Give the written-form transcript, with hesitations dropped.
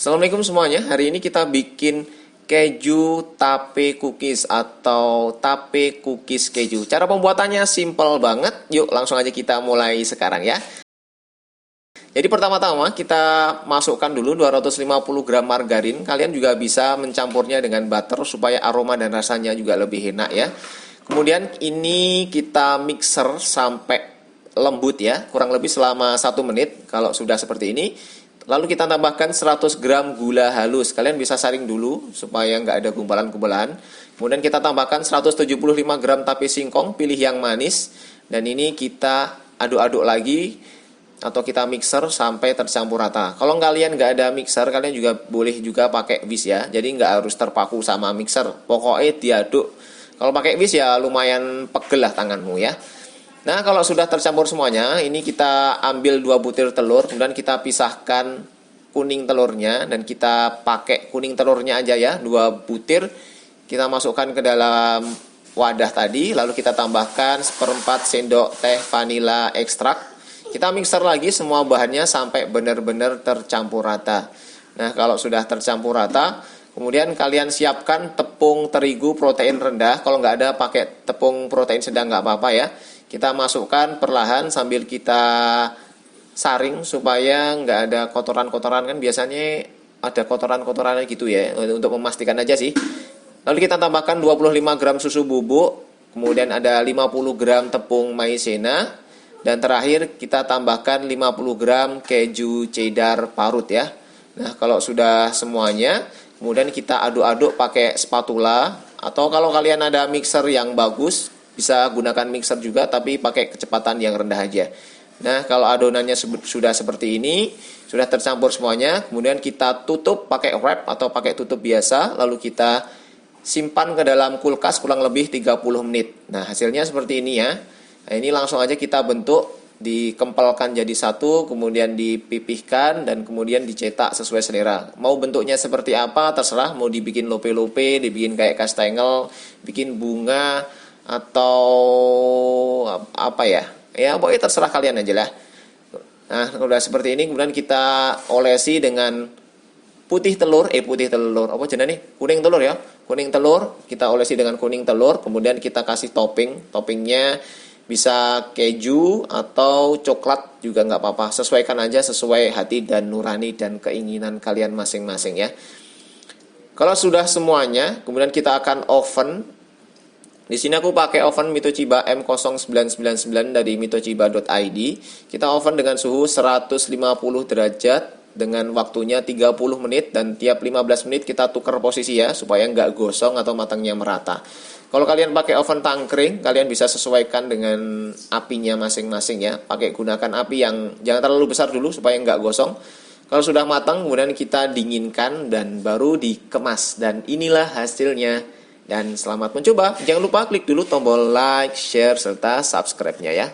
Assalamualaikum semuanya. Hari ini kita bikin keju tape cookies atau tape cookies keju. Cara pembuatannya simple banget. Yuk langsung aja kita mulai sekarang ya. Jadi pertama-tama kita masukkan dulu 250 gram margarin. Kalian juga bisa mencampurnya dengan butter supaya aroma dan rasanya juga lebih enak ya. Kemudian ini kita mixer sampai lembut ya, kurang lebih selama 1 menit. Kalau sudah seperti ini, lalu kita tambahkan 100 gram gula halus. Kalian bisa saring dulu supaya nggak ada gumpalan-gumpalan. Kemudian kita tambahkan 175 gram tape singkong, pilih yang manis. Dan ini kita aduk-aduk lagi atau kita mixer sampai tercampur rata. Kalau kalian nggak ada mixer, kalian juga boleh juga pakai whisk ya. Jadi nggak harus terpaku sama mixer. Pokoknya diaduk. Kalau pakai whisk ya lumayan pegel lah tanganmu ya. Nah, kalau sudah tercampur semuanya, ini kita ambil 2 butir telur, kemudian kita pisahkan kuning telurnya, dan kita pakai kuning telurnya aja ya, 2 butir. Kita masukkan ke dalam wadah tadi, lalu kita tambahkan 1/4 sendok teh vanila ekstrak. Kita mixer lagi semua bahannya sampai benar-benar tercampur rata. Nah, kalau sudah tercampur rata, kemudian kalian siapkan tepung terigu protein rendah. Kalau nggak ada, pakai tepung protein sedang nggak apa-apa ya. Kita masukkan perlahan sambil kita saring supaya nggak ada kotoran-kotoran, kan biasanya ada kotoran-kotoran gitu ya, untuk memastikan aja sih. Lalu kita tambahkan 25 gram susu bubuk, kemudian ada 50 gram tepung maizena, dan terakhir kita tambahkan 50 gram keju cheddar parut ya. Nah, kalau sudah semuanya, kemudian kita aduk-aduk pakai spatula, atau kalau kalian ada mixer yang bagus, bisa gunakan mixer juga, tapi pakai kecepatan yang rendah aja. Nah, kalau adonannya sudah seperti ini, sudah tercampur semuanya, kemudian kita tutup pakai wrap atau pakai tutup biasa, lalu kita simpan ke dalam kulkas kurang lebih 30 menit. Nah, hasilnya seperti ini ya. Nah, ini langsung aja kita bentuk, dikempelkan jadi satu, kemudian dipipihkan, dan kemudian dicetak sesuai selera. Mau bentuknya seperti apa, terserah. Mau dibikin lope-lope, dibikin kayak kastengel, bikin bunga, atau apa ya, pokoknya terserah kalian aja lah. Nah, udah seperti ini, kemudian kita olesi dengan putih telur, apa jenis nih, kuning telur ya, kuning telur, kita olesi dengan kuning telur, kemudian kita kasih toppingnya bisa keju atau coklat juga nggak apa-apa, sesuaikan aja sesuai hati dan nurani dan keinginan kalian masing-masing ya. Kalau sudah semuanya, kemudian kita akan oven. Di sini aku pakai oven Mitochiba M0999 dari mitochiba.id. Kita oven dengan suhu 150 derajat dengan waktunya 30 menit, dan tiap 15 menit kita tukar posisi ya, supaya nggak gosong atau matangnya merata. Kalau kalian pakai oven tangkring, kalian bisa sesuaikan dengan apinya masing-masing ya. Gunakan api yang jangan terlalu besar dulu supaya nggak gosong. Kalau sudah matang, kemudian kita dinginkan dan baru dikemas. Dan inilah hasilnya. Dan selamat mencoba. Jangan lupa klik dulu tombol like, share, serta subscribe-nya ya.